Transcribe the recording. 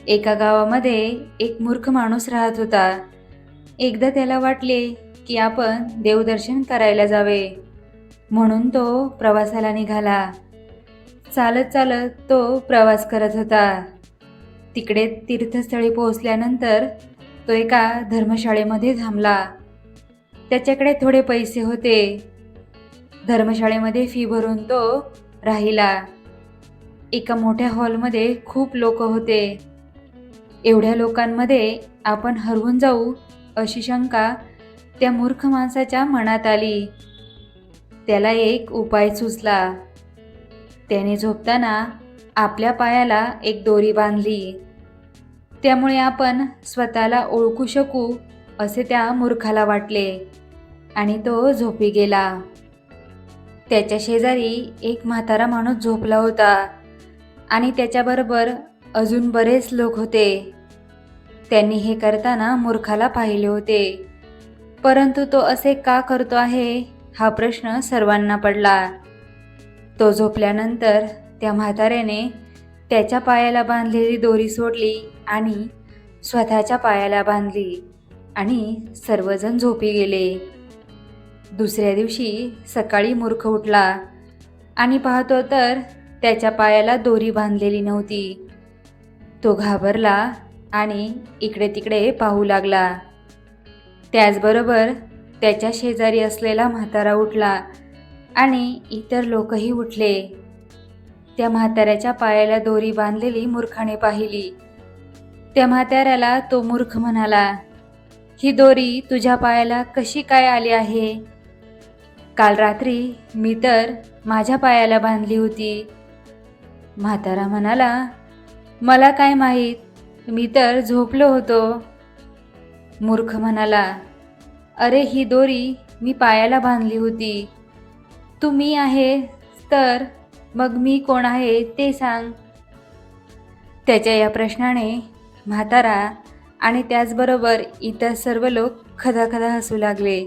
एका गावामध्ये एक मूर्ख माणूस राहत होता. एकदा त्याला वाटले की आपण देवदर्शन करायला जावे, म्हणून तो प्रवासाला निघाला. चालत चालत तो प्रवास करत होता. तिकडे तीर्थस्थळी पोहोचल्यानंतर तो एका धर्मशाळेमध्ये थांबला. त्याच्याकडे थोडे पैसे होते. धर्मशाळेमध्ये फी भरून तो राहिला. एका मोठ्या हॉलमध्ये खूप लोक होते. एवढ्या लोकांमध्ये आपण हरवून जाऊ अशी शंका त्या मूर्ख माणसाच्या मनात आली. त्याला एक उपाय सुचला. त्याने झोपताना आपल्या पायाला एक दोरी बांधली. त्यामुळे आपण स्वतःला ओळखू शकू असे त्या मूर्खाला वाटले आणि तो झोपी गेला. त्याच्या शेजारी एक म्हातारा माणूस झोपला होता आणि त्याच्याबरोबर अजून बरेच लोक होते. त्यांनी हे करताना मूर्खाला पाहिले होते, परंतु तो असे का करतो आहे हा प्रश्न सर्वांना पडला. तो झोपल्यानंतर त्या म्हाताऱ्याने त्याच्या पायाला बांधलेली दोरी सोडली आणि स्वतःच्या पायाला बांधली आणि सर्वजण झोपी गेले. दुसऱ्या दिवशी सकाळी मूर्ख उठला आणि पाहतो तर त्याच्या पायाला दोरी बांधलेली नव्हती. तो घाबरला आणि इकडे तिकडे पाहू लागला. त्याचबरोबर त्याच्या शेजारी असलेला म्हातारा उठला आणि इतर लोकही उठले. त्या म्हाताऱ्याच्या पायाला दोरी बांधलेली मूर्खाने पाहिली. त्या म्हाताऱ्याला तो मूर्ख म्हणाला, ही दोरी तुझ्या पायाला कशी काय आली आहे? काल रात्री मी तर माझ्या पायाला बांधली होती. म्हातारा म्हणाला, मला काय माहीत, मी तर झोपलो होतो. मूर्ख म्हणाला, अरे ही दोरी मी पायाला बांधली होती. तू मी आहे तर मग मी कोण आहे ते सांग. त्याच्या या प्रश्नाने म्हातारा आणि त्याचबरोबर इतर सर्व लोक खदाखदा हसू लागले.